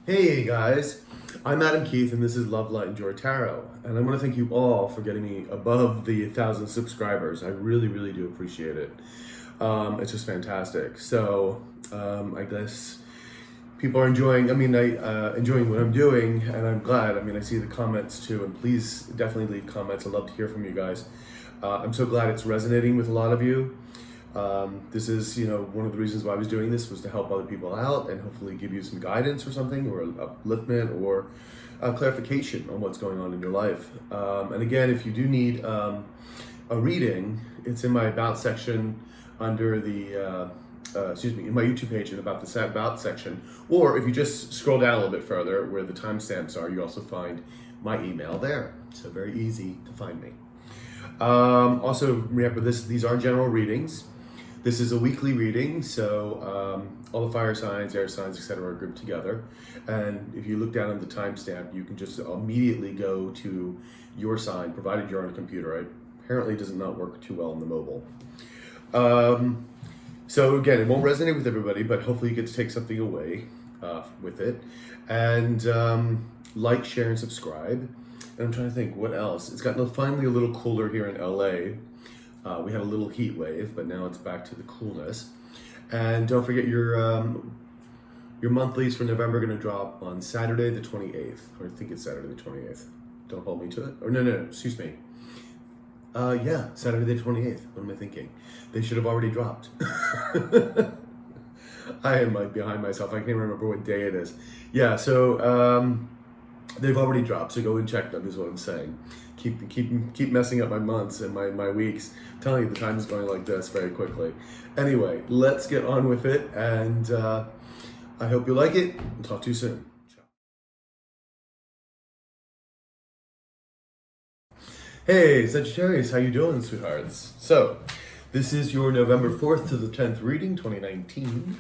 Hey guys, I'm Adam Keith and this is Love, Light, and Joy Tarot. And I want to thank you all for getting me above the 1,000 subscribers. I really do appreciate it. It's just fantastic. So I guess people are enjoying, enjoying what I'm doing, and I'm glad. I see the comments too, and please definitely leave comments. I'd love to hear from you guys. I'm so glad it's resonating with a lot of you. This is, one of the reasons why I was doing this was to help other people out and hopefully give you some guidance or something, or upliftment, or clarification on what's going on in your life. And again, if you do need a reading, it's in my About section under the, in my YouTube page and about the About section. Or if you just scroll down a little bit further where the timestamps are, you also find my email there. So very easy to find me. Also, remember these are general readings. This is a weekly reading, so all the fire signs, air signs, etc. are grouped together. And if you look down on the timestamp, you can just immediately go to your sign, provided you're on a computer. Apparently, it does not work too well on the mobile. So again, it won't resonate with everybody, but hopefully you get to take something away with it. And like, share, and subscribe. And I'm trying to think what else. It's gotten finally a little cooler here in LA. We had a little heat wave, but now it's back to the coolness. And don't forget your monthlies for November are going to drop on Saturday the 28th, or I think it's Saturday the 28th. Don't hold me to it. Or no, excuse me. Yeah, Saturday the 28th. What am I thinking? They should have already dropped. I am like behind myself. I can't remember what day it is. Yeah, so they've already dropped, so go and check them is what I'm saying. Keep messing up my months and my weeks. I'm telling you, the time is going like this very quickly. Anyway, let's get on with it, and I hope you like it. I'll talk to you soon. Ciao. Hey, Sagittarius, how you doing, sweethearts? So, this is your November 4th to the 10th reading, 2019.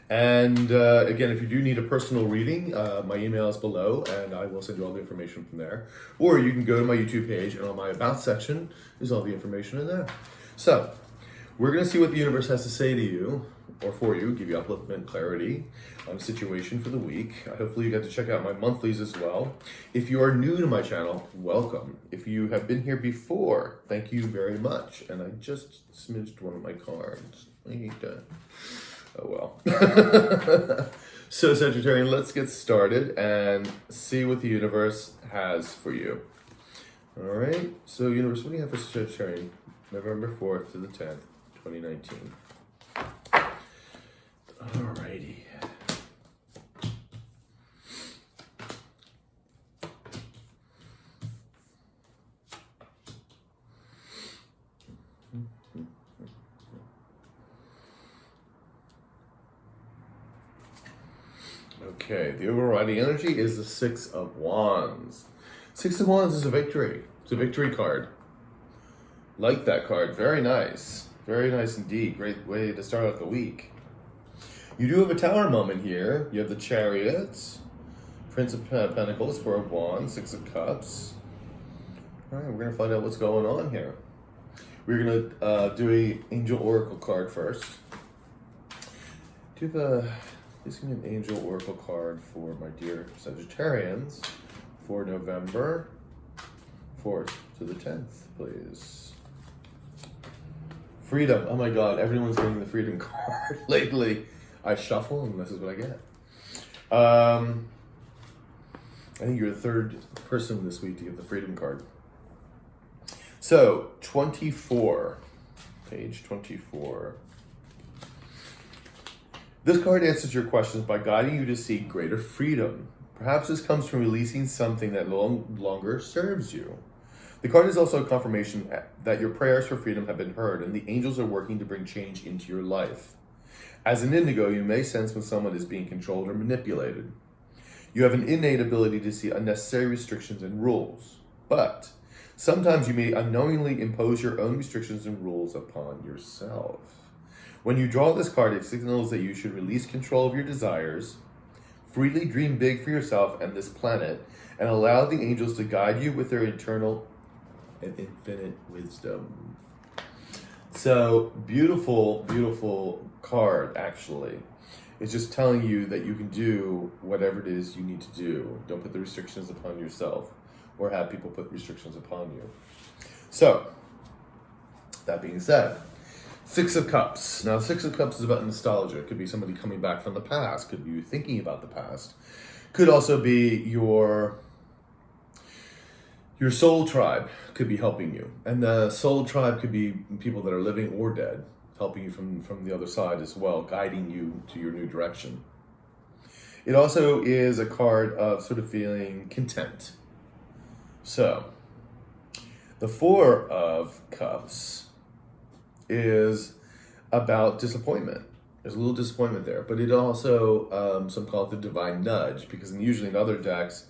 And again, if you do need a personal reading, my email is below and I will send you all the information from there. Or you can go to my YouTube page and on my About section is all the information in there. So, we're going to see what the universe has to say to you, or for you, give you upliftment, clarity on the situation for the week. Hopefully you got to check out my monthlies as well. If you are new to my channel, welcome. If you have been here before, thank you very much. And I just smidged one of my cards. I need to... Oh well. So Sagittarian, let's get started and see what the universe has for you. All right. So universe, what do you have for Sagittarian? November 4th to the 10th, 2019. All righty. Okay, the overriding energy is the Six of Wands. Six of Wands is a victory. It's a victory card. Like that card. Very nice. Very nice indeed. Great way to start out the week. You do have a tower moment here. You have the Chariots, Prince of Pentacles, Four of Wands, Six of Cups. All right, we're going to find out what's going on here. We're going to do an Angel Oracle card first. Please give me an Angel Oracle card for my dear Sagittarians for November 4th to the 10th, please. Freedom. Oh my God, everyone's getting the Freedom card lately. I shuffle and this is what I get. I think you're the third person this week to get the Freedom card. So, 24. Page 24. This card answers your questions by guiding you to seek greater freedom. Perhaps this comes from releasing something that no longer serves you. The card is also a confirmation that your prayers for freedom have been heard and the angels are working to bring change into your life. As an Indigo, you may sense when someone is being controlled or manipulated. You have an innate ability to see unnecessary restrictions and rules, but sometimes you may unknowingly impose your own restrictions and rules upon yourself. When you draw this card, it signals that you should release control of your desires, freely dream big for yourself and this planet, and allow the angels to guide you with their internal and infinite wisdom. So beautiful, beautiful card, actually. It's just telling you that you can do whatever it is you need to do. Don't put the restrictions upon yourself or have people put restrictions upon you. So, that being said, Six of Cups. Now, Six of Cups is about nostalgia. It could be somebody coming back from the past. Could be you thinking about the past. Could also be your soul tribe could be helping you. And the soul tribe could be people that are living or dead, helping you from the other side as well, guiding you to your new direction. It also is a card of sort of feeling content. So, the Four of Cups is about disappointment. There's a little disappointment there, but it also, some call it the divine nudge, because usually in other decks,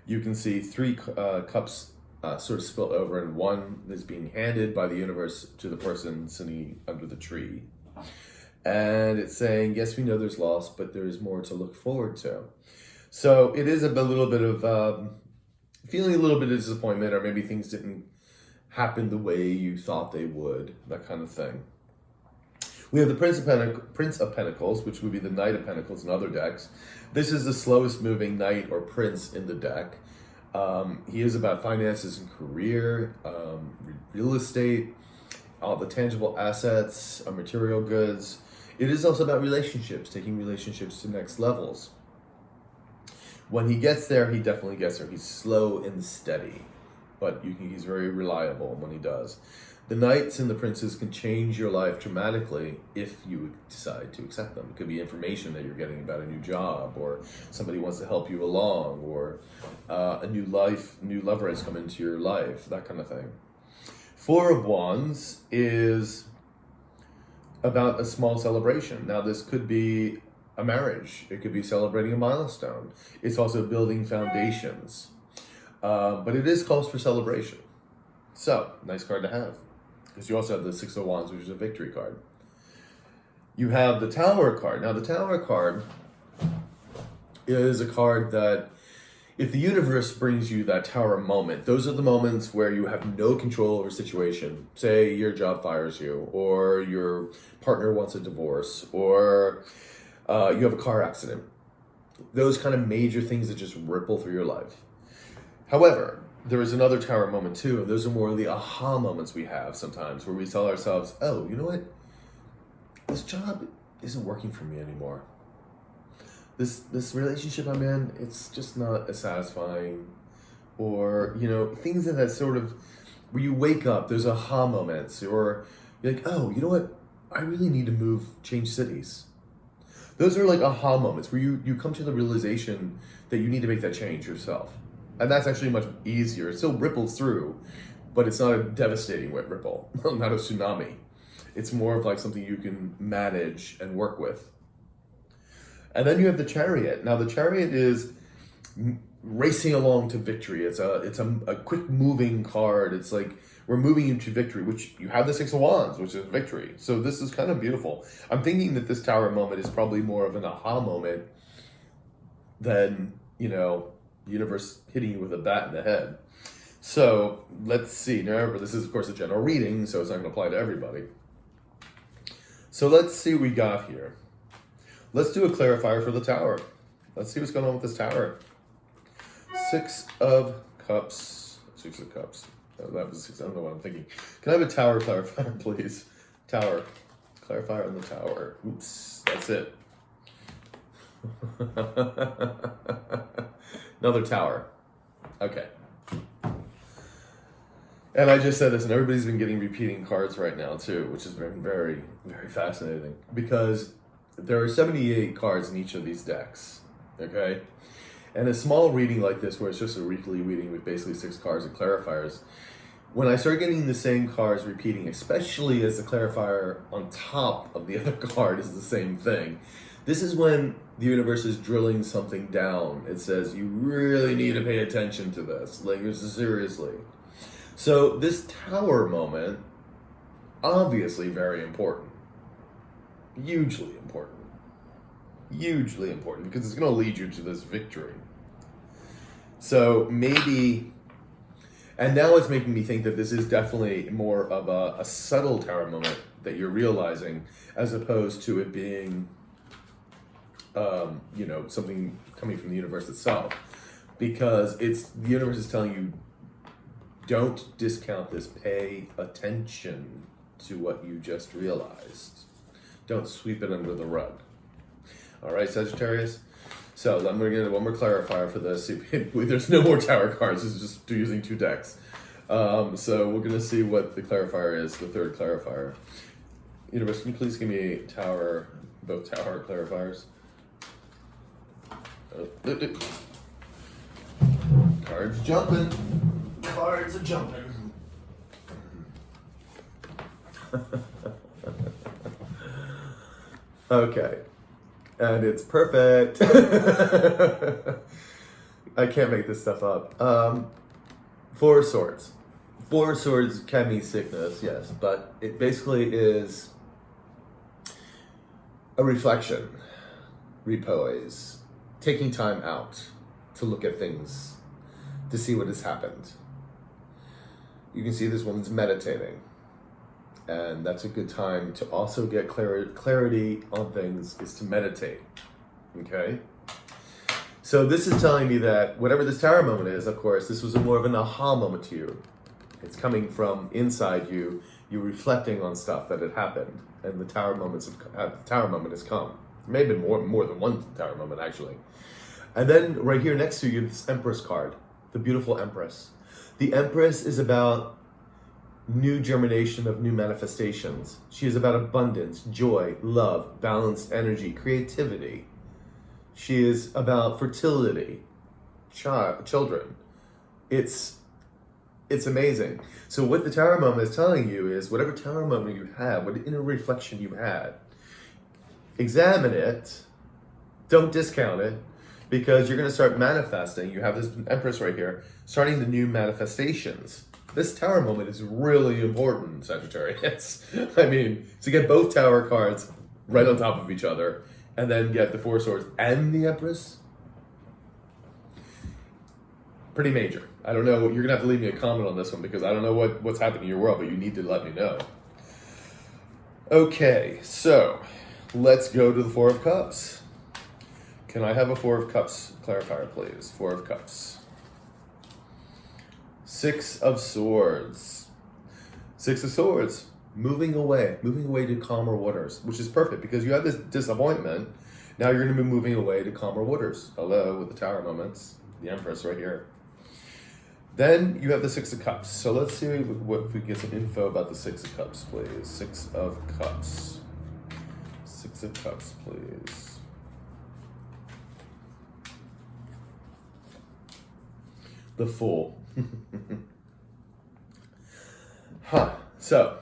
you can see three cups sort of spill over, and one is being handed by the universe to the person sitting under the tree. And it's saying, yes, we know there's loss, but there is more to look forward to. So it is a little bit of feeling a little bit of disappointment, or maybe things didn't happen the way you thought they would, that kind of thing. We have the Prince of Pentacles, which would be the Knight of Pentacles in other decks. This is the slowest moving knight or prince in the deck. He is about finances and career, real estate, all the tangible assets, material goods. It is also about relationships, taking relationships to next levels. When he gets there, he definitely gets there. He's slow and steady, but he's very reliable when he does. The knights and the princes can change your life dramatically if you decide to accept them. It could be information that you're getting about a new job, or somebody wants to help you along, or a new lover has come into your life, that kind of thing. Four of Wands is about a small celebration. Now, this could be a marriage. It could be celebrating a milestone. It's also building foundations. But it is calls for celebration. So, nice card to have. Because you also have the Six of Wands, which is a victory card. You have the Tower card. Now, the Tower card is a card that, if the universe brings you that Tower moment, those are the moments where you have no control over a situation. Say your job fires you, or your partner wants a divorce, or you have a car accident. Those kind of major things that just ripple through your life. However, there is another Tower moment too, and those are more of the aha moments we have sometimes, where we tell ourselves, oh, you know what? This job isn't working for me anymore. This relationship I'm in, it's just not as satisfying. Or, things that sort of, where you wake up, there's aha moments, or you're like, oh, you know what? I really need to change cities. Those are like aha moments where you come to the realization that you need to make that change yourself. And that's actually much easier. It still ripples through, but it's not a devastating wet ripple, not a tsunami. It's more of like something you can manage and work with. And then you have the Chariot. Now, the Chariot is racing along to victory. It's a quick moving card. It's like we're moving you to victory, which you have the Six of Wands, which is victory. So this is kind of beautiful. I'm thinking that this Tower moment is probably more of an aha moment than, the universe hitting you with a bat in the head. So let's see. Now, remember, this is, of course, a general reading, so it's not going to apply to everybody. So let's see what we got here. Let's do a clarifier for the Tower. Let's see what's going on with this Tower. Six of Cups. Six of Cups. Oh, that was six. I don't know what I'm thinking. Can I have a Tower clarifier, please? Tower. Clarifier on the Tower. Oops. That's it. Another Tower. Okay. And I just said this, and everybody's been getting repeating cards right now, too, which has been very, very fascinating. Because there are 78 cards in each of these decks, okay? And a small reading like this, where it's just a weekly reading with basically 6 cards and clarifiers, when I start getting the same cards repeating, especially as the clarifier on top of the other card is the same thing, this is when the universe is drilling something down. It says, you really need to pay attention to this, like seriously. So this Tower moment, obviously very important. Hugely important. Hugely important, because it's going to lead you to this victory. So maybe, and now it's making me think that this is definitely more of a subtle Tower moment that you're realizing, as opposed to it being, you know, something coming from the universe itself. Because the universe is telling you, don't discount this. Pay attention to what you just realized. Don't sweep it under the rug. All right, Sagittarius? So I'm going to get one more clarifier for this. There's no more tower cards. It's just using 2 decks. So we're going to see what the clarifier is, the third clarifier. Universe, can you please give me both tower clarifiers? Cards jumping. Cards are jumping. Okay. And it's perfect. I can't make this stuff up. 4 of Swords. 4 of Swords can mean sickness, yes, but it basically is a reflection, repose, taking time out to look at things, to see what has happened. You can see this woman's meditating, and that's a good time to also get clarity on things, is to meditate, okay? So this is telling me that whatever this tower moment is, of course, this was more of an aha moment to you. It's coming from inside you. You're reflecting on stuff that had happened, and the tower moment has come. Maybe more than one tower moment, actually. And then right here next to you, this Empress card, the beautiful Empress. The Empress is about new germination of new manifestations. She is about abundance, joy, love, balanced energy, creativity. She is about fertility, children. It's amazing. So what the tower moment is telling you is, whatever tower moment you have, what inner reflection you had, examine it, don't discount it, because you're going to start manifesting. You have this Empress right here, starting the new manifestations. This tower moment is really important, Sagittarius. I mean, to get both tower cards right on top of each other, and then get the 4 of Swords and the Empress, pretty major. I don't know, you're gonna have to leave me a comment on this one, because I don't know what's happening in your world, but you need to let me know. Okay, so let's go to the 4 of Cups. Can I have a 4 of Cups clarifier, please? 4 of Cups. 6 of Swords. 6 of Swords. Moving away to calmer waters, which is perfect, because you have this disappointment. Now you're going to be moving away to calmer waters. Hello, with the tower moments, the Empress right here. Then you have the 6 of Cups. So let's see if we get some info about the 6 of Cups, please. 6 of Cups. 6 of Cups, please. The Fool. So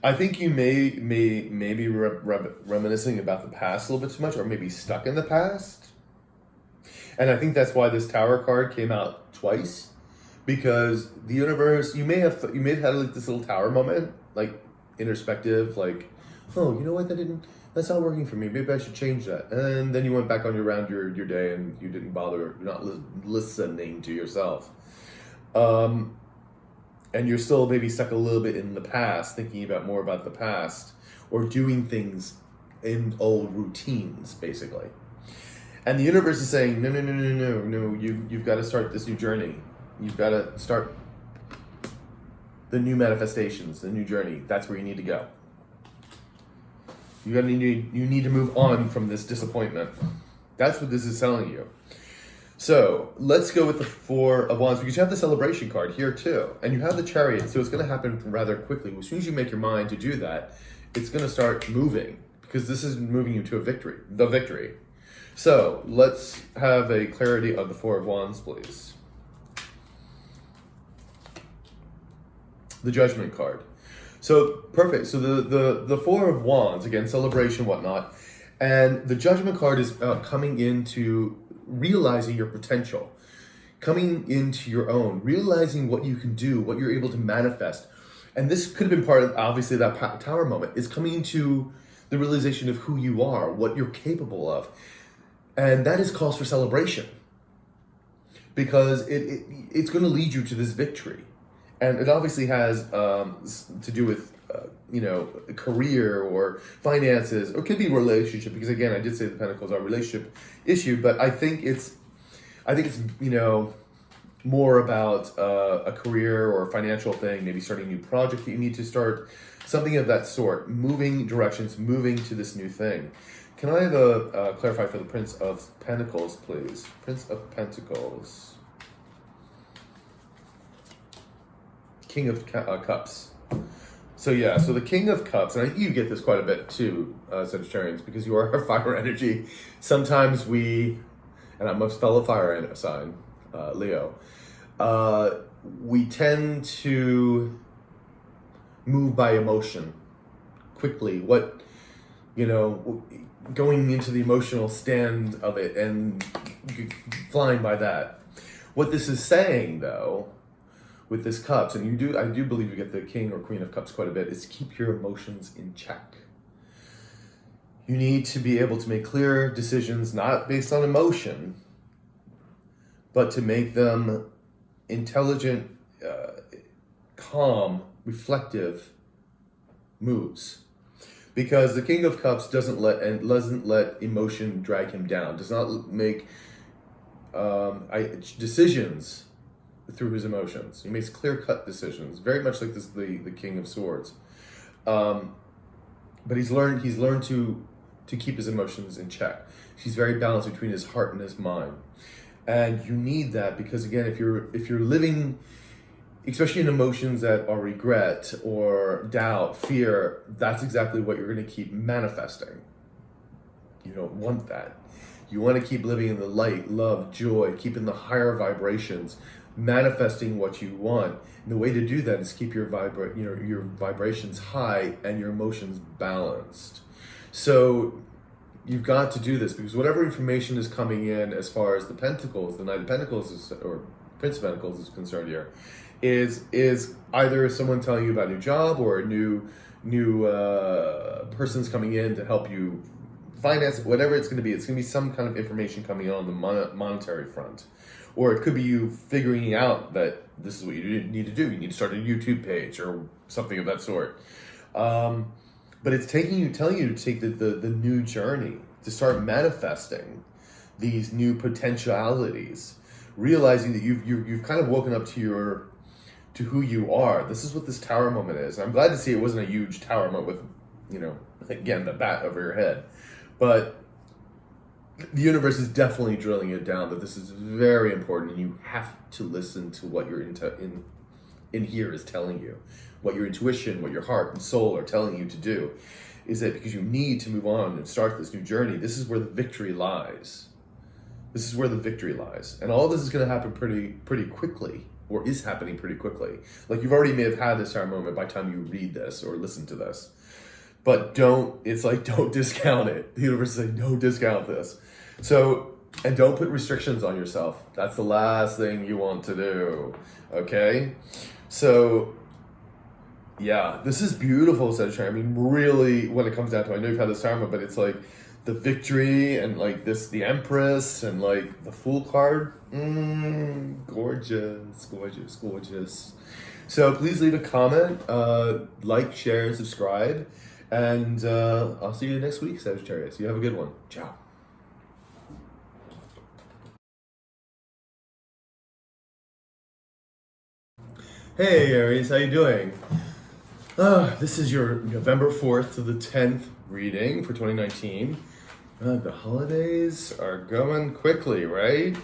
I think you may be reminiscing about the past a little bit too much, or maybe stuck in the past. And I think that's why this Tower card came out twice, because the universe, you may have had like this little Tower moment, like introspective, like, oh, you know what, that's not working for me. Maybe I should change that. And then you went back on your day, and you didn't bother, you're not listening to yourself. And you're still maybe stuck a little bit in the past, thinking more about the past, or doing things in old routines, basically. And the universe is saying, no, you've got to start this new journey. You've got to start the new manifestations, the new journey. That's where you need to go. You need to move on from this disappointment. That's what this is telling you. So let's go with the 4 of Wands, because you have the Celebration card here too, and you have the Chariot, so it's going to happen rather quickly. As soon as you make your mind to do that, it's going to start moving, because this is moving you to the victory. So let's have a clarity of the 4 of Wands, please. The Judgment card. So perfect. So the 4 of Wands, again, celebration, whatnot, and the Judgment card is coming into realizing your potential, coming into your own, realizing what you can do, what you're able to manifest. And this could have been part of, obviously, that Tower moment, is coming into the realization of who you are, what you're capable of. And that is cause for celebration, because it's going to lead you to this victory. And it obviously has to do with, career or finances, or it could be relationship, because again, I did say the Pentacles are a relationship issue, but I think it's more about a career or a financial thing, maybe starting a new project that you need to start, something of that sort, moving directions, moving to this new thing. Can I have a clarify for the Prince of Pentacles, please? Prince of Pentacles. King of Cups. So yeah, so the King of Cups, and you get this quite a bit too, Sagittarians, because you are a fire energy. Sometimes and I'm a fellow fire sign, Leo, we tend to move by emotion quickly. Going into the emotional stand of it and flying by that. What this is saying, though, with this Cups, and I do believe you get the King or Queen of Cups quite a bit, is keep your emotions in check. You need to be able to make clear decisions, not based on emotion, but to make them intelligent, calm, reflective moves. Because the King of Cups doesn't let emotion drag him down, does not make decisions through his emotions. He makes clear-cut decisions, very much like the King of Swords. But he's learned to keep his emotions in check. He's very balanced between his heart and his mind. And you need that, because again, if you're living, especially in emotions that are regret or doubt, fear, that's exactly what you're going to keep manifesting. You don't want that. You want to keep living in the light, love, joy, keeping the higher vibrations, manifesting what you want. And the way to do that is keep your vibrations high and your emotions balanced. So you've got to do this, because whatever information is coming in as far as the Pentacles, the Knight of Pentacles or Prince of Pentacles is concerned here, is either someone telling you about a new job, or a new person's coming in to help you finance, whatever it's going to be. It's going to be some kind of information coming in on the monetary front. Or it could be you figuring out that this is what you need to do. You need to start a YouTube page or something of that sort. But it's telling you to take the new journey, to start manifesting these new potentialities, realizing that you've kind of woken up to who you are. This is what this tower moment is. I'm glad to see it wasn't a huge tower moment with, again, the bat over your head. But the universe is definitely drilling it down that this is very important, and you have to listen to what your in here is telling you, what your intuition, what your heart and soul are telling you to do. Is that because you need to move on and start this new journey? This is where the victory lies. This is where the victory lies, and all this is going to happen pretty quickly, or is happening pretty quickly. Like, you've already may have had this tower moment by the time you read this or listen to this. But don't discount it. The universe is saying, don't discount this. So, and don't put restrictions on yourself. That's the last thing you want to do, okay? So, yeah, this is beautiful, Sagittarius. I mean, really, when it comes down to it, I know you've had this karma, but it's like the victory and like this, the Empress and like the Fool card. Gorgeous, gorgeous, gorgeous. So please leave a comment, like, share, and subscribe. And I'll see you next week, Sagittarius. You have a good one. Ciao. Hey, Aries. How you doing? This is your November 4th to the 10th reading for 2019. The holidays are going quickly, right?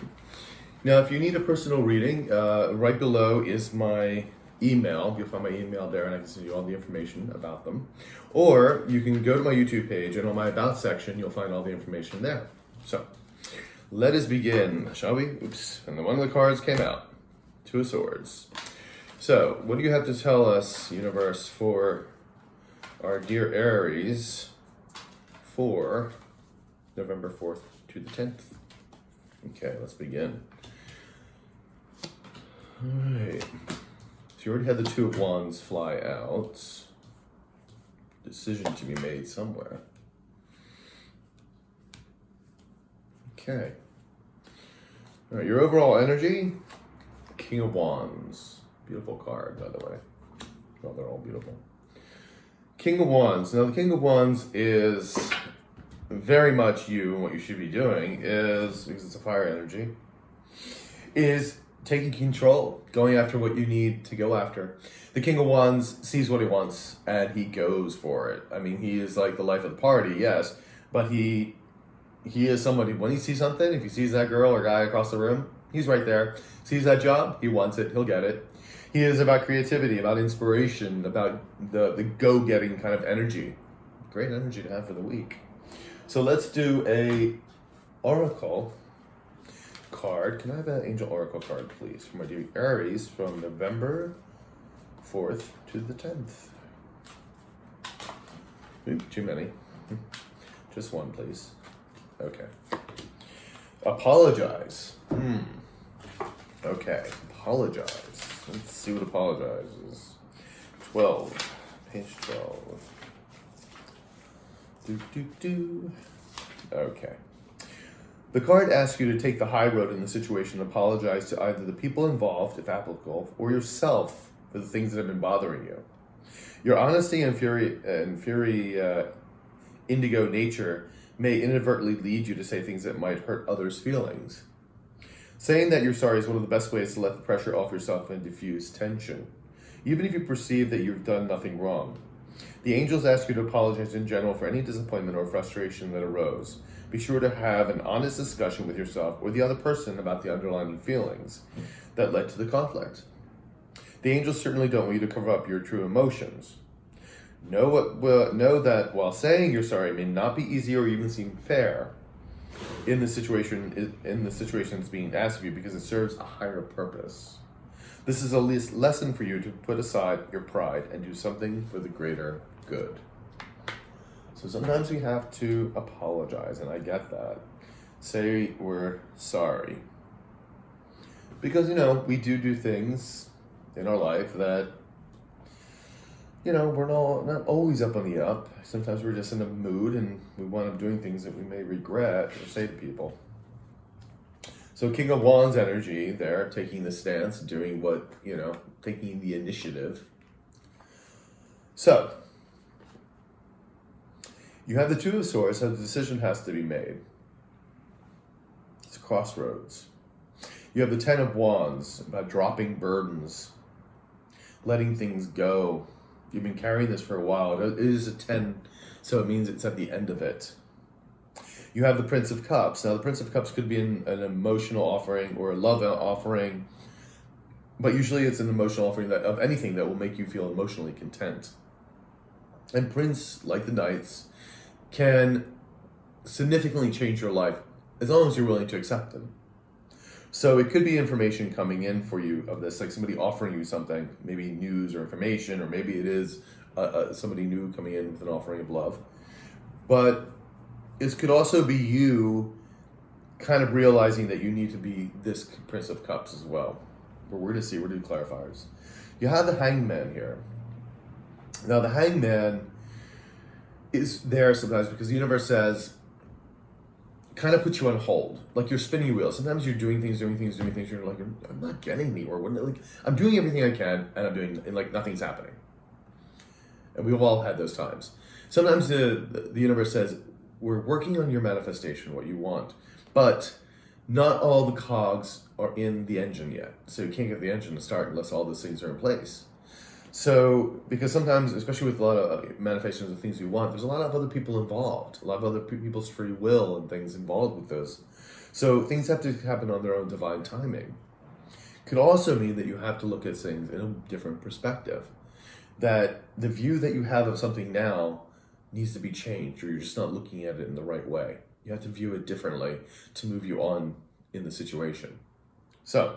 Now, if you need a personal reading, right below is my email. You'll find my email there, and I can send you all the information about them. Or you can go to my YouTube page, and on my About section, you'll find all the information there. So, let us begin, shall we? Oops, and one of the cards came out. Two of Swords. So, what do you have to tell us, universe, for our dear Aries for November 4th to the 10th? Okay, let's begin. All right. So you already had the Two of Wands fly out. Decision to be made somewhere. Okay. All right, your overall energy, King of Wands. Beautiful card, by the way. Well, they're all beautiful. King of Wands. Now, the King of Wands is very much you, and what you should be doing is, because it's a fire energy, is taking control, going after what you need to go after. The King of Wands sees what he wants, and he goes for it. I mean, he is like the life of the party, yes, but he is somebody, when he sees something, if he sees that girl or guy across the room, he's right there. Sees that job, he wants it, he'll get it. He is about creativity, about inspiration, about the go-getting kind of energy. Great energy to have for the week. So let's do a oracle card. Can I have an angel oracle card, please, for my dear Aries from November 4th to the 10th? Ooh, too many. Just one, please. Okay. Apologize. Okay, apologize. Let's see what apologize is. 12. Page 12. Okay. The card asks you to take the high road in the situation and apologize to either the people involved, if applicable, or yourself for the things that have been bothering you. Your honesty and indigo nature may inadvertently lead you to say things that might hurt others' feelings. Saying that you're sorry is one of the best ways to let the pressure off yourself and diffuse tension, even if you perceive that you've done nothing wrong. The angels ask you to apologize in general for any disappointment or frustration that arose. Be sure to have an honest discussion with yourself or the other person about the underlying feelings that led to the conflict. The angels certainly don't want you to cover up your true emotions. Know that while saying you're sorry may not be easy or even seem fair in the situation that's being asked of you, because it serves a higher purpose. This is a lesson for you to put aside your pride and do something for the greater good. So sometimes we have to apologize, and I get that. Say we're sorry. Because, we do things in our life that, we're not always up on the up. Sometimes we're just in a mood and we wind up doing things that we may regret or say to people. So King of Wands energy there, taking the stance, doing what, taking the initiative. So, you have the Two of Swords, so the decision has to be made. It's a crossroads. You have the Ten of Wands, about dropping burdens, letting things go. You've been carrying this for a while. It is a 10, so it means it's at the end of it. You have the Prince of Cups. Now, the Prince of Cups could be an emotional offering or a love offering, but usually it's an emotional offering of anything that will make you feel emotionally content. And Prince, like the Knights, can significantly change your life as long as you're willing to accept them. So it could be information coming in for you of this, like somebody offering you something, maybe news or information, or maybe it is somebody new coming in with an offering of love. But it could also be you kind of realizing that you need to be this Prince of Cups as well. But we're going to see, we're doing clarifiers. You have the Hangman here. Now the Hangman is there sometimes because the universe says, kind of puts you on hold, like you're spinning your wheels. Sometimes you're doing things, you're like, I'm not getting anywhere. I'm doing everything I can, and like nothing's happening. And we've all had those times. Sometimes the universe says, we're working on your manifestation, what you want, but not all the cogs are in the engine yet. So you can't get the engine to start unless all those things are in place. So, because sometimes, especially with a lot of manifestations of things we want, there's a lot of other people involved, a lot of other people's free will and things involved with those. So things have to happen on their own divine timing. Could also mean that you have to look at things in a different perspective. That the view that you have of something now needs to be changed, or you're just not looking at it in the right way. You have to view it differently to move you on in the situation. So,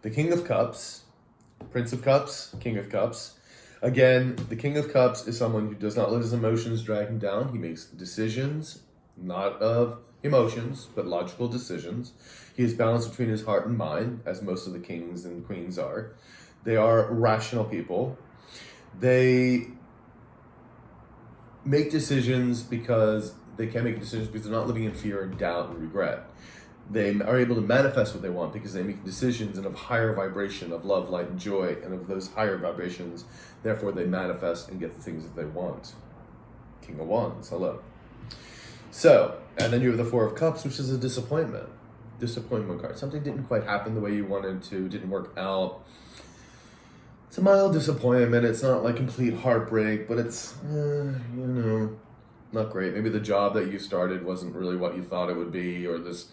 the King of Cups, Prince of Cups, King of Cups. Again, the King of Cups is someone who does not let his emotions drag him down. He makes decisions, not of emotions, but logical decisions. He is balanced between his heart and mind, as most of the kings and queens are. They are rational people. They make decisions because they can make decisions because they're not living in fear and doubt and regret. They are able to manifest what they want because they make decisions in a higher vibration of love, light, and joy, and of those higher vibrations, therefore they manifest and get the things that they want. King of Wands, hello. So, and then you have the Four of Cups, which is a disappointment. Disappointment card. Something didn't quite happen the way you wanted to, didn't work out. It's a mild disappointment. It's not like complete heartbreak, but it's, not great. Maybe the job that you started wasn't really what you thought it would be, or this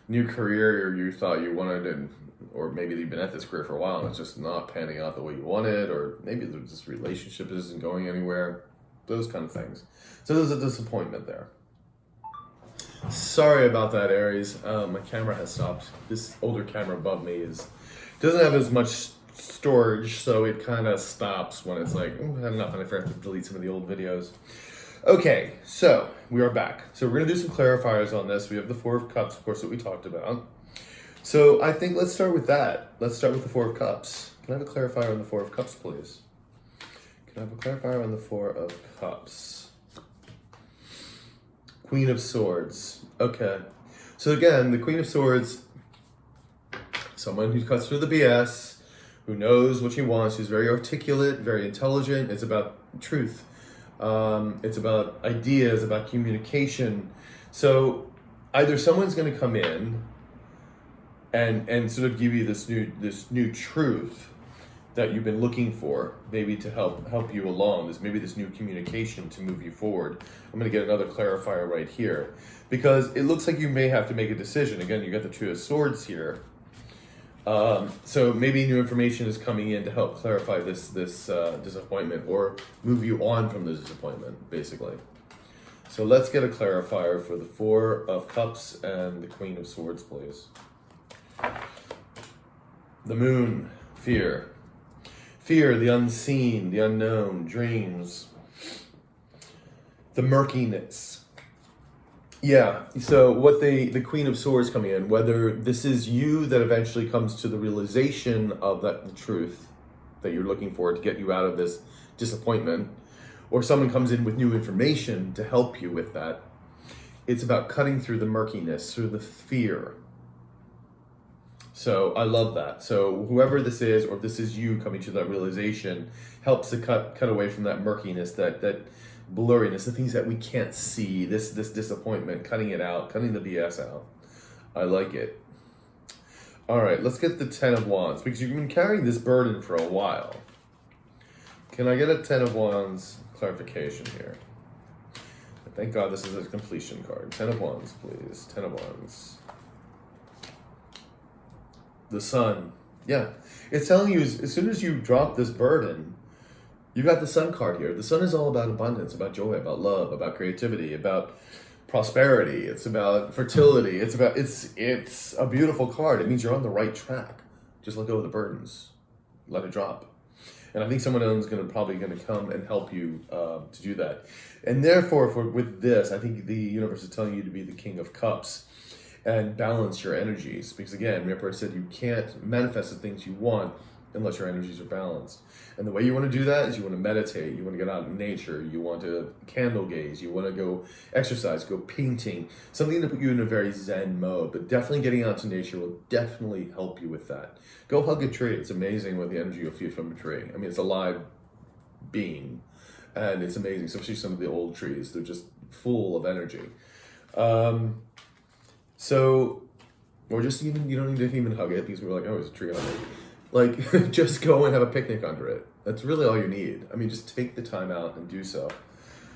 new career you thought you wanted, or maybe you've been at this career for a while and it's just not panning out the way you wanted, or maybe this relationship isn't going anywhere. Those kind of things. So there's a disappointment there. Sorry about that, Aries. My camera has stopped. This older camera above me doesn't have as much storage, so it kind of stops when it's like, I had enough, and I forgot to delete some of the old videos. Okay, so we are back. So we're going to do some clarifiers on this. We have the Four of Cups, of course, that we talked about. So I think let's start with that. Let's start with the Four of Cups. Can I have a clarifier on the Four of Cups, please? Can I have a clarifier on the Four of Cups? Queen of Swords. Okay. So again, the Queen of Swords, someone who cuts through the BS, who knows what she wants, who's very articulate, very intelligent. It's about truth. It's about ideas, about communication. So either someone's going to come in and sort of give you this new truth that you've been looking for, maybe to help you along. There's maybe this new communication to move you forward. I'm going to get another clarifier right here, because it looks like you may have to make a decision. Again, you got the Two of Swords here. So maybe new information is coming in to help clarify this disappointment, or move you on from the disappointment, basically. So let's get a clarifier for the Four of Cups and the Queen of Swords, please. The Moon, fear. Fear, the unseen, the unknown, dreams. The murkiness. Yeah, so what the Queen of Swords coming in, whether this is you that eventually comes to the realization of the truth that you're looking for to get you out of this disappointment, or someone comes in with new information to help you with that. It's about cutting through the murkiness, through the fear. So I love that. So whoever this is, or if this is you coming to that realization, helps to cut away from that murkiness, that blurriness, the things that we can't see, this disappointment, cutting it out, cutting the BS out. I like it. All right, let's get the Ten of Wands, because you've been carrying this burden for a while. Can I get a Ten of Wands clarification here? Thank God this is a completion card. Ten of Wands, please. Ten of Wands. The Sun. Yeah. It's telling you, as soon as you drop this burden, you got the Sun card here. The Sun is all about abundance, about joy, about love, about creativity, about prosperity. It's about fertility. It's a beautiful card. It means you're on the right track. Just let go of the burdens. Let it drop. And I think someone else is probably going to come and help you to do that. And therefore, with this, I think the universe is telling you to be the King of Cups and balance your energies. Because again, remember I said you can't manifest the things you want unless your energies are balanced. And the way you want to do that is you want to meditate, you want to get out in nature, you want to candle gaze, you want to go exercise, go painting, something to put you in a very Zen mode. But definitely getting out to nature will definitely help you with that. Go hug a tree. It's amazing what the energy you'll feel from a tree. I mean, it's a live being, and it's amazing, especially some of the old trees. They're just full of energy. Or just even, you don't need to even hug it, because we're like, oh, it's a tree on it. Like, just go and have a picnic under it. That's really all you need. I mean, just take the time out and do so.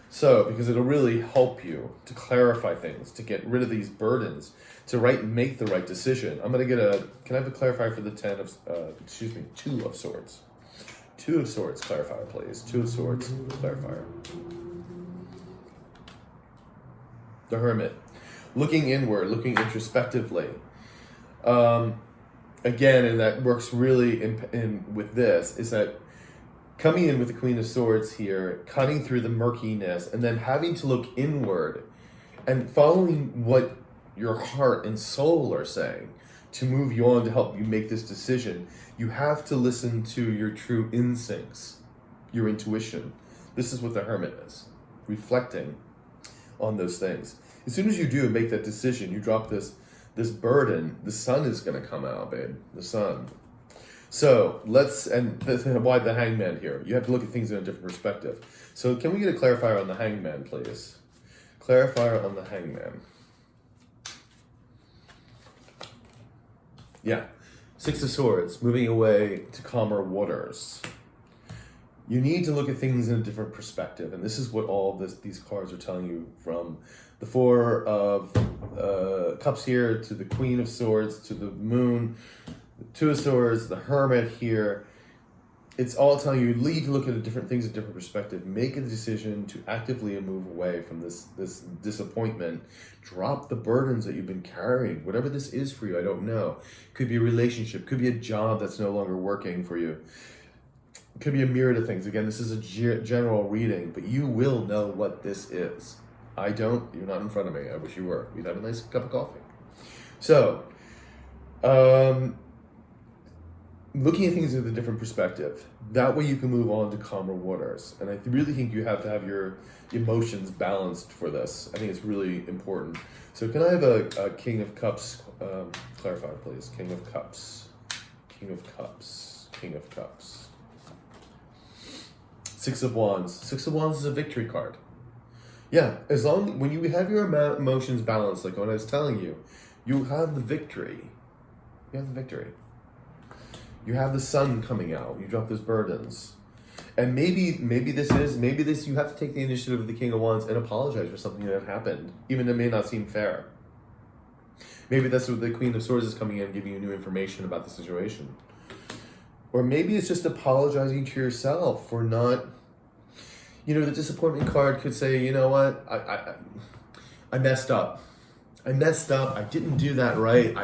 Because it'll really help you to clarify things, to get rid of these burdens, to make the right decision. I'm going to can I have a clarifier for the Two of Swords. Two of Swords clarifier, please. Two of Swords clarifier. The Hermit. Looking inward, looking introspectively. Again, and that works really in with this, is that coming in with the Queen of Swords here, cutting through the murkiness, and then having to look inward and following what your heart and soul are saying to move you on, to help you make this decision. You have to listen to your true instincts, your intuition. This is what the Hermit is, reflecting on those things. As soon as you do make that decision, you drop this this burden, the sun is going to come out, babe. The sun. So and why the hangman here? You have to look at things in a different perspective. So can we get a clarifier on the hangman, please? Clarifier on the hangman. Yeah. Six of Swords, moving away to calmer waters. You need to look at things in a different perspective. And this is what all these cards are telling you, from the Four of Cups here to the Queen of Swords to the Moon, the Two of Swords, the Hermit here. It's all telling you need to look at different things in a different perspective. Make a decision to actively move away from this disappointment. Drop the burdens that you've been carrying. Whatever this is for you, I don't know. Could be a relationship. Could be a job that's no longer working for you. Could be a myriad of things. Again, this is a general reading, but you will know what this is. I don't. You're not in front of me. I wish you were. We'd have a nice cup of coffee. So, looking at things with a different perspective. That way you can move on to calmer waters. And I really think you have to have your emotions balanced for this. I think it's really important. So can I have a King of Cups clarifier, please? King of Cups. King of Cups. King of Cups. Six of Wands. Six of Wands is a victory card. Yeah, when you have your emotions balanced, like what I was telling you, you have the victory. You have the victory. You have the sun coming out. You drop those burdens. And maybe this you have to take the initiative of the King of Wands and apologize for something that happened, even if it may not seem fair. Maybe that's what the Queen of Swords is coming in, giving you new information about the situation. Or maybe it's just apologizing to yourself for not, the disappointment card could say, you know what, I messed up. I didn't do that right.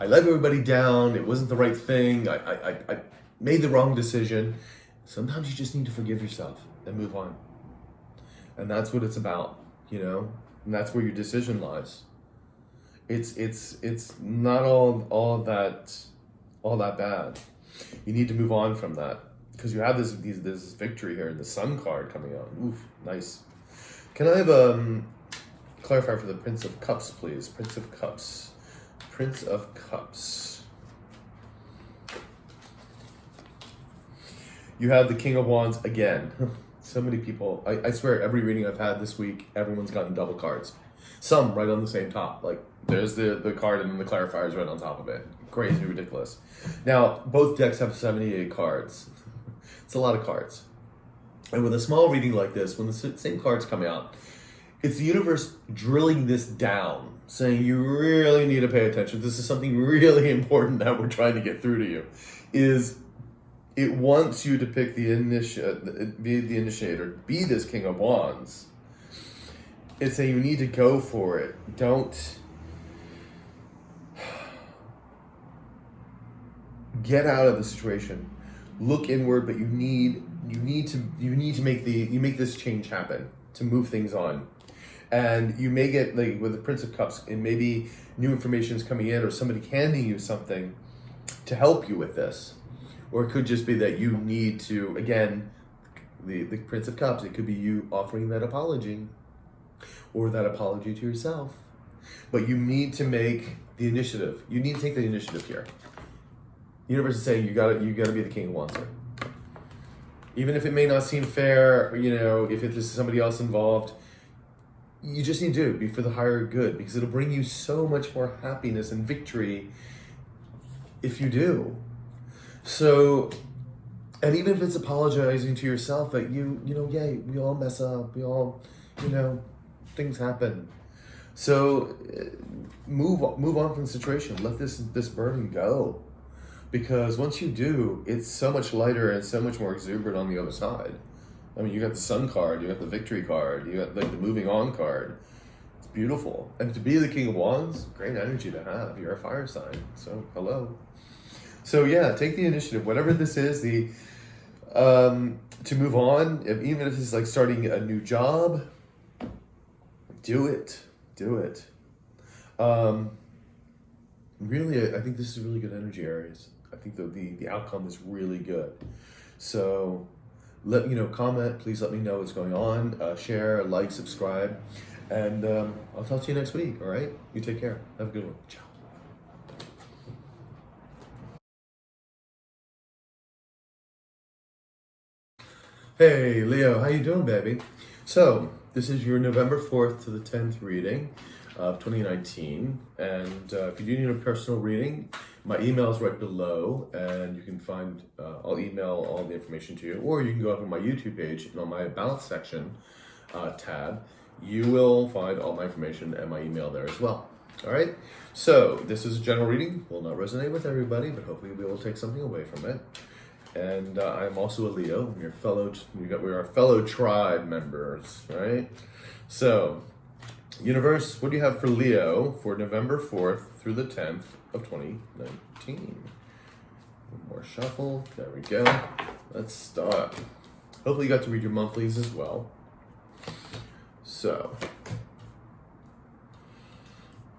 I let everybody down. It wasn't the right thing. I made the wrong decision. Sometimes you just need to forgive yourself and move on. And that's what it's about, And that's where your decision lies. It's not all that bad. You need to move on from that because you have this victory here, the Sun card coming out. Oof, nice. Can I have clarifier for the Prince of Cups, please? Prince of Cups. Prince of Cups. You have the King of Wands again. So many people, I swear every reading I've had this week, everyone's gotten double cards. Some right on the same top. Like there's the card and then the clarifier is right on top of it. Crazy, ridiculous. Now, both decks have 78 cards. It's a lot of cards. And with a small reading like this, when the same cards come out, it's the universe drilling this down, saying you really need to pay attention. This is something really important that we're trying to get through to you. It wants you to pick be the initiator, be this King of Wands. It's saying you need to go for it. Don't get out of the situation. Look inward, but you need to make this change happen to move things on. And you may get, like with the Prince of Cups, and maybe new information is coming in or somebody handing you something to help you with this. Or it could just be that you need to, again, the Prince of Cups, it could be you offering that apology or that apology to yourself. But you need to make the initiative. You need to take the initiative here. The universe is saying you gotta be the King of Wands here. Even if it may not seem fair, if there's somebody else involved, you just need to be for the higher good, because it'll bring you so much more happiness and victory if you do. So, and even if it's apologizing to yourself that we all mess up, we all, things happen. So move on from the situation. Let this burden go. Because once you do, it's so much lighter and so much more exuberant on the other side. I mean, you got the Sun card, you got the Victory card, you got like the Moving On card. It's beautiful. And to be the King of Wands, great energy to have. You're a fire sign, so hello. So yeah, take the initiative. Whatever this is, to move on, even if it's like starting a new job, do it. Really, I think this is really good energy, Aries. I think the outcome is really good. So comment, please let me know what's going on. Share, like, subscribe, and I'll talk to you next week, all right? You take care. Have a good one. Ciao. Hey Leo, how you doing, baby? So this is your November 4th to the 10th reading of 2019, and if you do need a personal reading, my email is right below, and you can find, I'll email all the information to you, or you can go up on my YouTube page, and on my About section tab, you will find all my information and my email there as well. All right, so this is a general reading, will not resonate with everybody, but hopefully we will take something away from it. And I'm also a Leo. We are fellow tribe members, right? So, universe, what do you have for Leo for November 4th through the 10th of 2019? One more shuffle. There we go. Let's start. Hopefully you got to read your monthlies as well. So.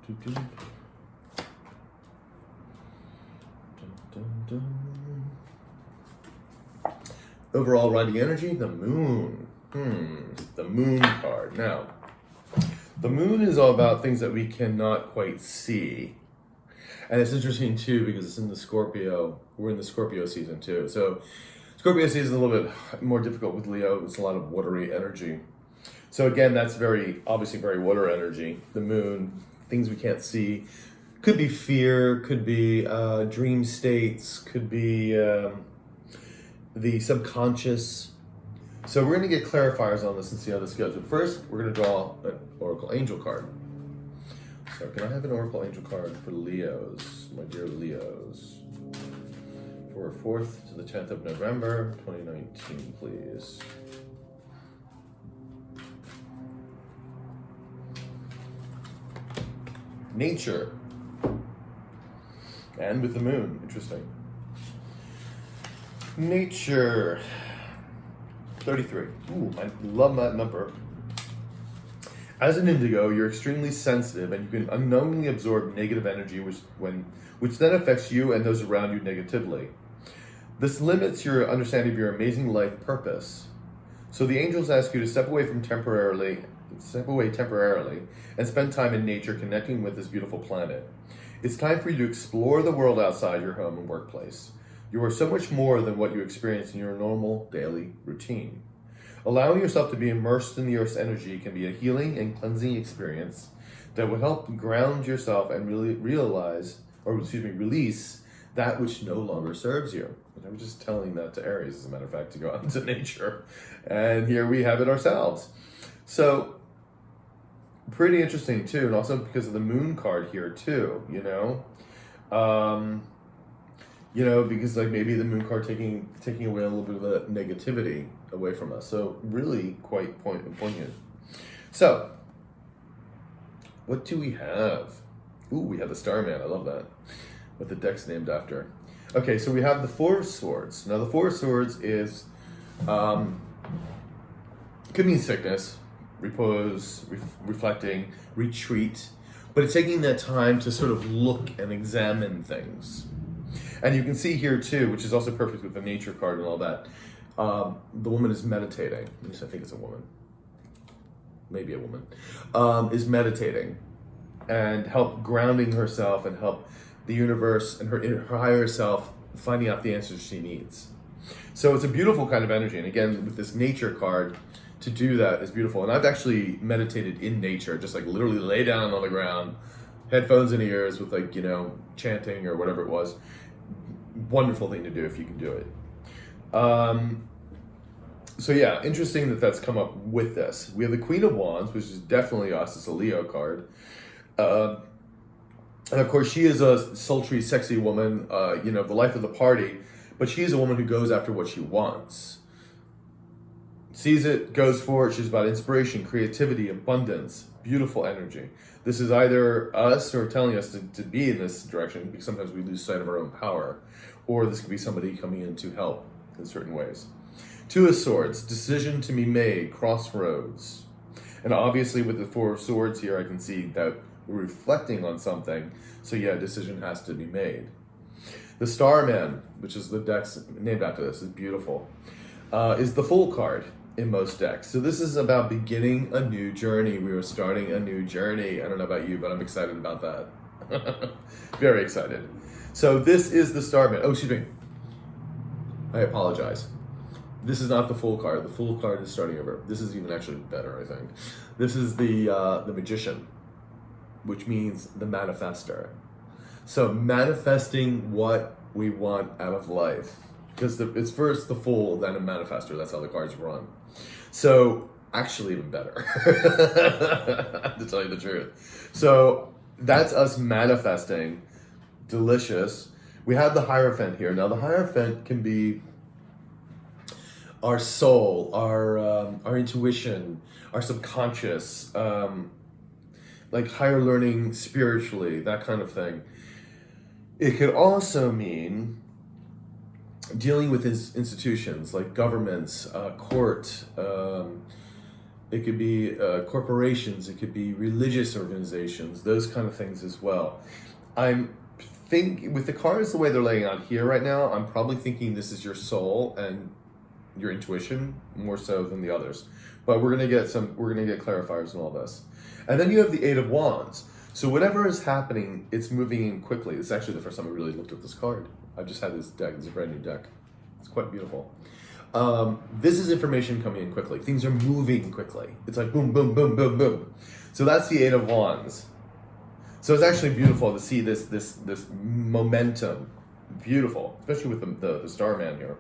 Dun, dun, dun. Overall writing energy, the moon. The moon card. Now, the moon is all about things that we cannot quite see. And it's interesting too because it's in the Scorpio. We're in the Scorpio season too. So Scorpio season is a little bit more difficult with Leo. It's a lot of watery energy. So again, that's obviously very water energy. The moon, things we can't see. Could be fear, could be dream states, could be the subconscious. So we're going to get clarifiers on this and see how this goes. But first, we're going to draw an Oracle Angel card. So can I have an Oracle Angel card for Leos, my dear Leos? For 4th to the 10th of November, 2019, please. Nature. And with the moon, interesting. Nature. 33. Ooh, I love that number. As an indigo, you're extremely sensitive and you can unknowingly absorb negative energy which then affects you and those around you negatively. This limits your understanding of your amazing life purpose. So the angels ask you to step away temporarily and spend time in nature connecting with this beautiful planet. It's time for you to explore the world outside your home and workplace. You are so much more than what you experience in your normal daily routine. Allowing yourself to be immersed in the Earth's energy can be a healing and cleansing experience that will help ground yourself and really release that which no longer serves you. And I was just telling that to Aries, as a matter of fact, to go out into nature. And here we have it ourselves. So, pretty interesting too, and also because of the moon card here too, because like maybe the moon card taking away a little bit of the negativity away from us. So really quite poignant. So what do we have? Ooh, we have the Starman. I love that. What the deck's named after. Okay, so we have the Four of Swords. Now the Four of Swords is could mean sickness, repose, reflecting, retreat, but it's taking that time to sort of look and examine things. And you can see here too, which is also perfect with the nature card and all that, the woman is meditating. At least I think it's a woman. Maybe a woman. Is meditating and help grounding herself and help the universe and her higher self finding out the answers she needs. So it's a beautiful kind of energy. And again, with this nature card, to do that is beautiful. And I've actually meditated in nature, just like literally lay down on the ground, headphones in ears with chanting or whatever it was. Wonderful thing to do if you can do it. So yeah, interesting that that's come up with this. We have the Queen of Wands, which is definitely us. It's a Leo card. And of course, she is a sultry, sexy woman, the life of the party, but she is a woman who goes after what she wants. Sees it, goes for it. She's about inspiration, creativity, abundance, beautiful energy. This is either us or telling us to be in this direction, because sometimes we lose sight of our own power, or this could be somebody coming in to help in certain ways. Two of Swords, decision to be made, crossroads. And obviously with the Four of Swords here, I can see that we're reflecting on something. So yeah, a decision has to be made. The Starman, which is the deck's named after this, is beautiful, is the Fool card in most decks. So this is about beginning a new journey. We are starting a new journey. I don't know about you, but I'm excited about that. Very excited. So this is the Starman. Oh, excuse me. I apologize. This is not the Fool card. The Fool card is starting over. This is even actually better, I think. This is the Magician, which means the manifester. So manifesting what we want out of life. Because it's first the Fool, then a manifester. That's how the cards run. So actually even better, to tell you the truth. So that's us manifesting. Delicious. We have the Hierophant here. Now the Hierophant can be our soul, our intuition, our subconscious, like higher learning spiritually, that kind of thing. It could also mean dealing with institutions like governments, court. It could be corporations. It could be religious organizations. Those kind of things as well. I'm think with the cards the way they're laying out here right now, I'm probably thinking this is your soul and your intuition more so than the others. But we're gonna get clarifiers and all this. And then you have the Eight of Wands. So whatever is happening, it's moving in quickly. This is actually the first time I really looked at this card. I've just had this deck. It's a brand new deck. It's quite beautiful. This is information coming in quickly. Things are moving quickly. It's like boom, boom, boom, boom, boom. So that's the Eight of Wands. So it's actually beautiful to see this momentum. Beautiful, especially with the Starman here.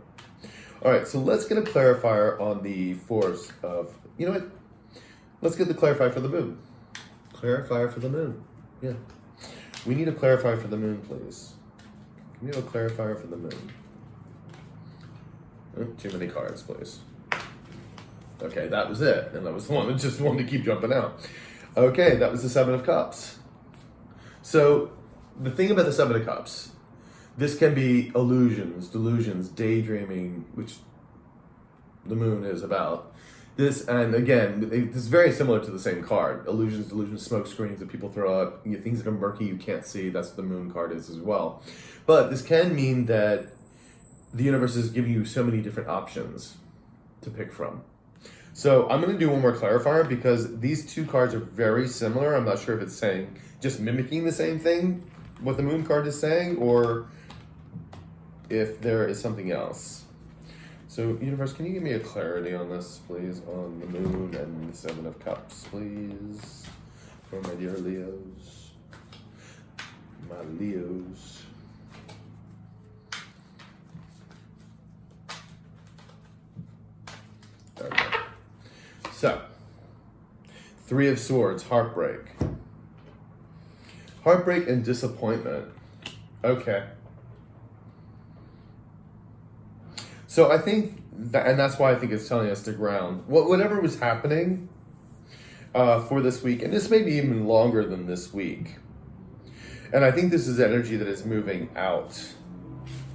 All right, so let's get a clarifier on the force of, you know what? Let's get the clarifier for the moon. Clarifier for the moon. Yeah. We need a clarifier for the moon, please. Can we have a clarifier for the moon? Oh, too many cards, please. Okay, that was it. And that was the one that just wanted to keep jumping out. Okay, that was the Seven of Cups. So the thing about the Seven of Cups, this can be illusions, delusions, daydreaming, which the moon is about. This, and again, it's very similar to the same card. Illusions, delusions, smoke screens that people throw up, things that are murky you can't see. That's what the moon card is as well. But this can mean that the universe is giving you so many different options to pick from. So I'm going to do one more clarifier because these two cards are very similar. I'm not sure if it's saying, just mimicking the same thing, what the moon card is saying, or if there is something else. So universe, can you give me a clarity on this, please, on the moon and the Seven of Cups, please, for my dear Leos, my Leos. Okay. So, Three of Swords, heartbreak. Heartbreak and disappointment. Okay. So I think, that, and that's why I think it's telling us to ground. Whatever was happening for this week, and this may be even longer than this week. And I think this is energy that is moving out.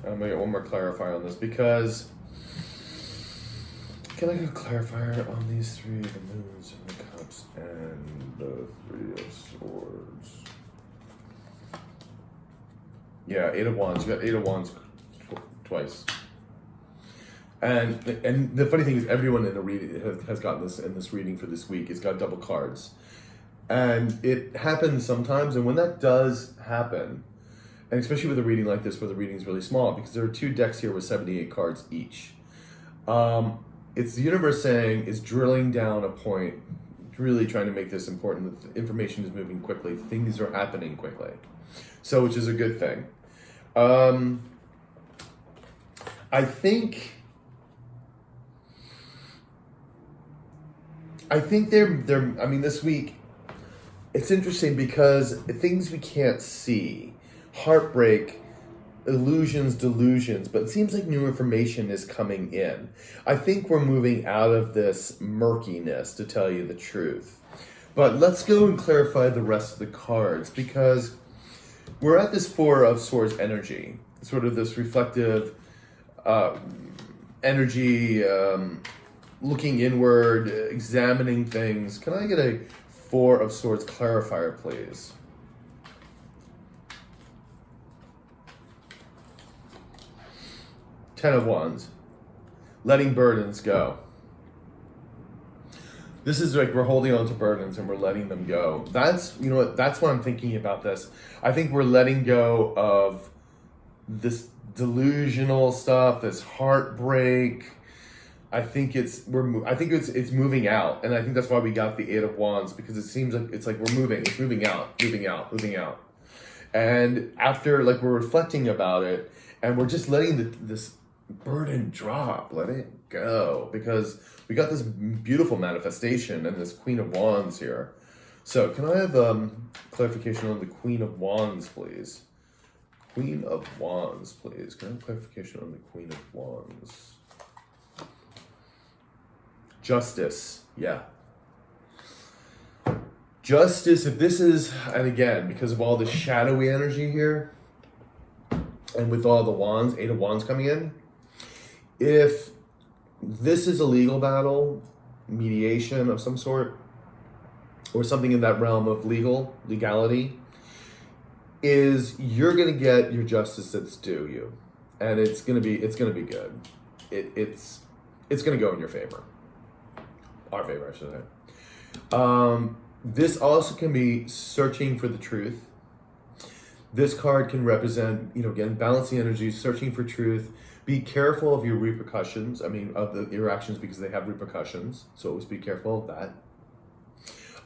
I'm going to get one more clarifier on this because, can I get a clarifier on these three, the moons and the cups and the Three of Swords? Yeah, Eight of Wands. You got Eight of Wands twice. And the funny thing is, everyone in the reading has gotten this in this reading for this week. It's got double cards, and it happens sometimes. And when that does happen, and especially with a reading like this, where the reading is really small, because there are two decks here with 78 cards each. It's the universe saying, is drilling down a point, really trying to make this important. That the information is moving quickly. Things are happening quickly, so which is a good thing. I think they're. I mean, this week, it's interesting because things we can't see, heartbreak, illusions, delusions, but it seems like new information is coming in. I think we're moving out of this murkiness, to tell you the truth. But let's go and clarify the rest of the cards, because we're at this Four of Swords energy, sort of this reflective energy, looking inward, examining things. Can I get a Four of Swords clarifier, please? Ten of Wands. Letting burdens go. This is like we're holding on to burdens and we're letting them go. That's, you know what, that's what I'm thinking about this. I think we're letting go of this delusional stuff, this heartbreak, I think it's moving out, and I think that's why we got the Eight of Wands, because it seems like it's moving out. And after, like, we're reflecting about it, and we're just letting this burden drop, let it go, because we got this beautiful manifestation and this Queen of Wands here. So can I have clarification on the Queen of Wands, please? Queen of Wands, please. Can I have clarification on the Queen of Wands? Justice, yeah. Justice, if this is, and again, because of all the shadowy energy here, and with all the wands, Eight of Wands coming in, if this is a legal battle, mediation of some sort, or something in that realm of legality, is you're gonna get your justice that's due you, and it's gonna be good. It's gonna go in your favor, our favor, I should say. This also can be searching for the truth. This card can represent, again, balancing energy, searching for truth. Be careful of your repercussions. Of your actions, because they have repercussions. So always be careful of that.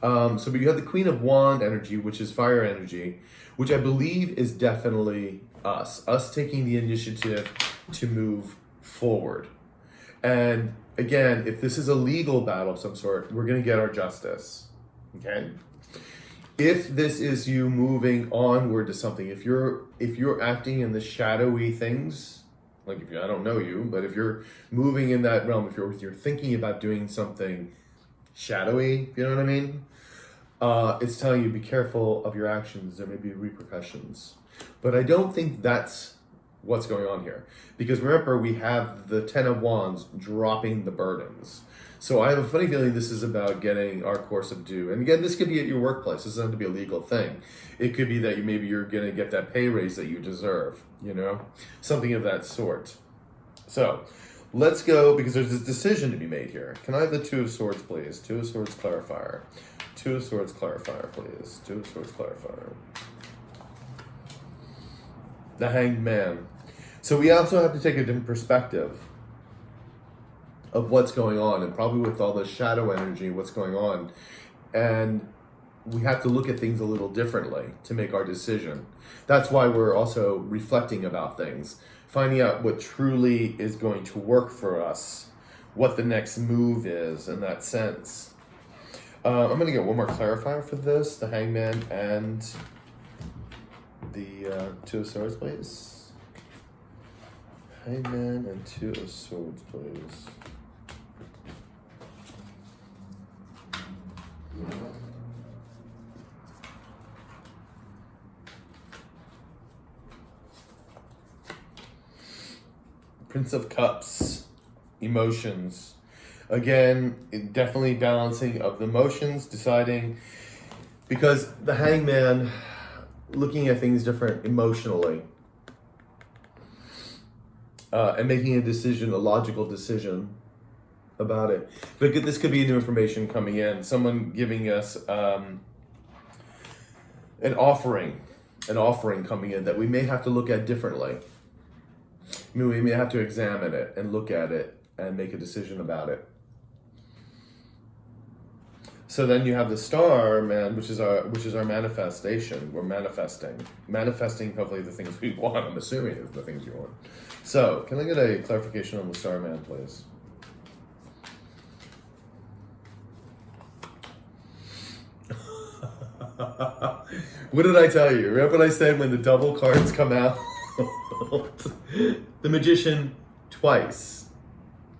But you have the Queen of Wand energy, which is fire energy, which I believe is definitely us taking the initiative to move forward. And again, if this is a legal battle of some sort, we're going to get our justice. Okay? If this is you moving onward to something, if you're acting in the shadowy things, like I don't know you, but if you're moving in that realm, if you're thinking about doing something shadowy, you know what I mean? It's telling you, be careful of your actions. There may be repercussions. But I don't think that's what's going on here. Because remember, we have the Ten of Wands dropping the burdens. So I have a funny feeling this is about getting our course of due. And again, this could be at your workplace. This doesn't have to be a legal thing. It could be that you're going to get that pay raise that you deserve, something of that sort. So let's go, because there's this decision to be made here. Can I have the Two of Swords, please? Two of Swords clarifier. Two of Swords clarifier, please. Two of Swords clarifier. The Hanged Man. So we also have to take a different perspective of what's going on, and probably with all the shadow energy, what's going on. And we have to look at things a little differently to make our decision. That's why we're also reflecting about things, finding out what truly is going to work for us, what the next move is in that sense. I'm going to get one more clarifier for this, the Hangman and the Two of Swords, please. Hangman and Two of Swords, please. Prince of Cups, emotions. Again, definitely balancing of the emotions, deciding, because the Hangman, looking at things different emotionally, and making a decision, a logical decision about it. But this could be new information coming in, someone giving us an offering coming in that we may have to look at differently. We may have to examine it and look at it and make a decision about it. So then you have the Starman, which is our manifestation. We're manifesting hopefully the things we want. I'm assuming it's the things you want. So can I get a clarification on the Starman, please? What did I tell you? Remember what I said when the double cards come out? The Magician twice.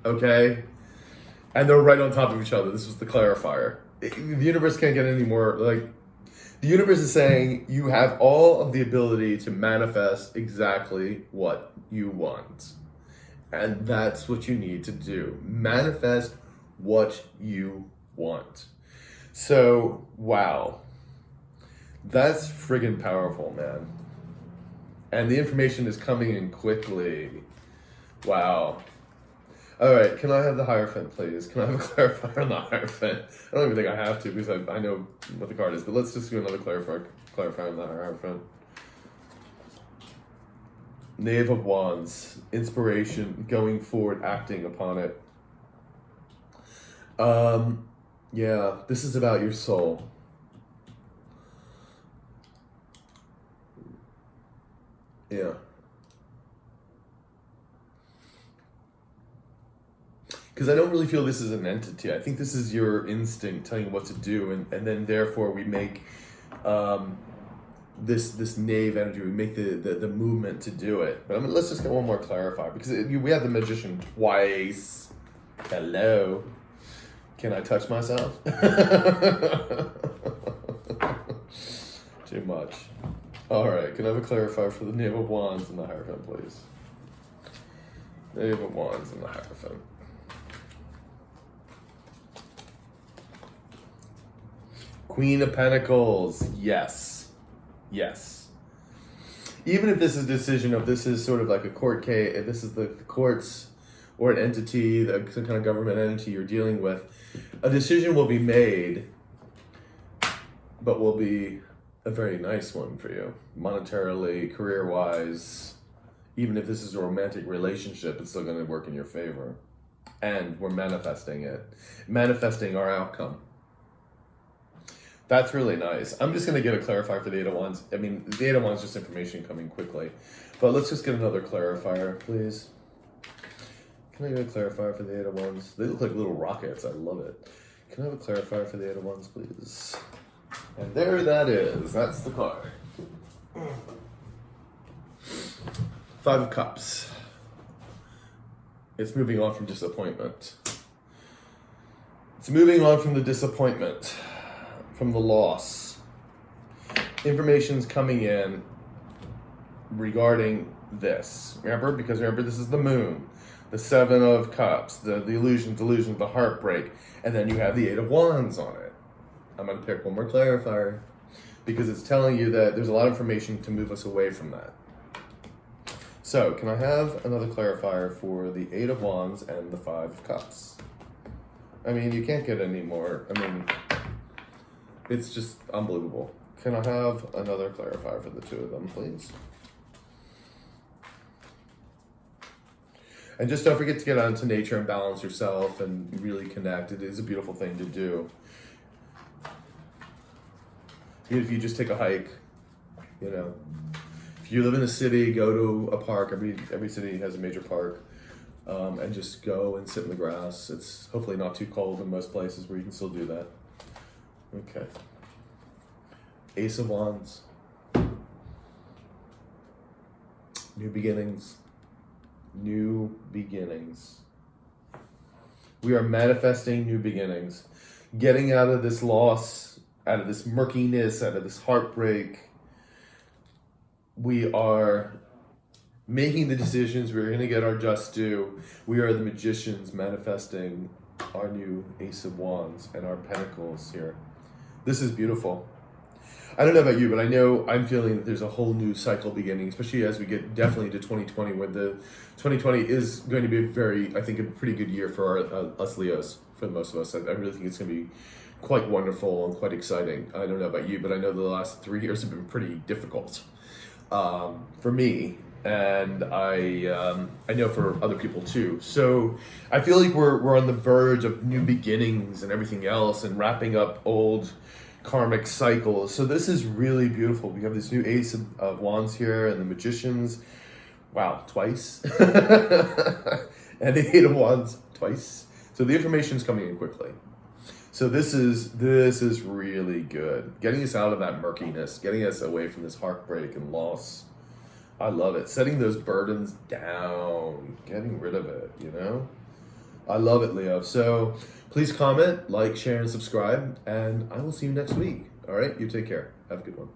Okay? And they're right on top of each other. This was the clarifier. The universe can't get any more, the universe is saying you have all of the ability to manifest exactly what you want. And that's what you need to do. Manifest what you want. So, wow. That's friggin' powerful, man. And the information is coming in quickly. Wow. All right, can I have the Hierophant, please? Can I have a clarifier on the Hierophant? I don't even think I have to, because I know what the card is, but let's just do another clarifier on the Hierophant. Knave of Wands, inspiration, going forward, acting upon it. Yeah, this is about your soul. Yeah. Because I don't really feel this is an entity. I think this is your instinct telling you what to do, and then therefore we make this knave energy. We make the movement to do it. But let's just get one more clarifier, because we have the magician twice. Hello. Can I touch myself? Too much. All right. Can I have a clarifier for the Knave of Wands and the Hierophant, please? Knave of Wands and the Hierophant. Queen of Pentacles. Yes. Yes. Even if this is a decision of, this is sort of like a court case, if this is the courts or an entity, some kind of government entity you're dealing with, a decision will be made, but will be a very nice one for you, monetarily, career-wise. Even if this is a romantic relationship, it's still going to work in your favor. And we're manifesting it. Manifesting our outcome. That's really nice. I'm just going to get a clarifier for the Eight of Wands. I mean, the Eight of Wands is just information coming quickly. But let's just get another clarifier, please. Can I get a clarifier for the Eight of Wands? They look like little rockets. I love it. Can I have a clarifier for the Eight of Wands, please? And there that is. That's the card. Five of Cups. It's moving on from disappointment. It's moving on from the disappointment, from the loss. Information's coming in regarding this. Remember? Because remember, this is the moon. The Seven of Cups, the illusion, delusion, the heartbreak, and then you have the Eight of Wands on it. I'm going to pick one more clarifier because it's telling you that there's a lot of information to move us away from that. So, can I have another clarifier for the Eight of Wands and the Five of Cups? I mean, you can't get any more. I mean, it's just unbelievable. Can I have another clarifier for the two of them, please? And just don't forget to get out into nature and balance yourself and really connect. It is a beautiful thing to do. Even if you just take a hike, you know. If you live in a city, go to a park. Every city has a major park. And just go and sit in the grass. It's hopefully not too cold in most places where you can still do that. Okay. Ace of Wands. New beginnings. New beginnings. We are manifesting new beginnings. Getting out of this loss, out of this murkiness, out of this heartbreak. We are making the decisions. We're going to get our just due. We are the magicians manifesting our new Ace of Wands and our Pentacles here. This is beautiful. I don't know about you, but I know I'm feeling that there's a whole new cycle beginning, especially as we get definitely to 2020, where the 2020 is going to be I think, a pretty good year for us Leos, for most of us. I really think it's going to be quite wonderful and quite exciting. I don't know about you, but I know the last 3 years have been pretty difficult for me, and I know for other people too. So I feel like we're on the verge of new beginnings and everything else, and wrapping up old karmic cycles. So this is really beautiful. We have this new Ace of Wands here, and the Magicians. Wow, twice. And the Eight of Wands twice. So the information's coming in quickly. So this is really good. Getting us out of that murkiness, getting us away from this heartbreak and loss. I love it. Setting those burdens down, getting rid of it, you know? I love it, Leo. So please comment, like, share, and subscribe, and I will see you next week. All right? You take care. Have a good one.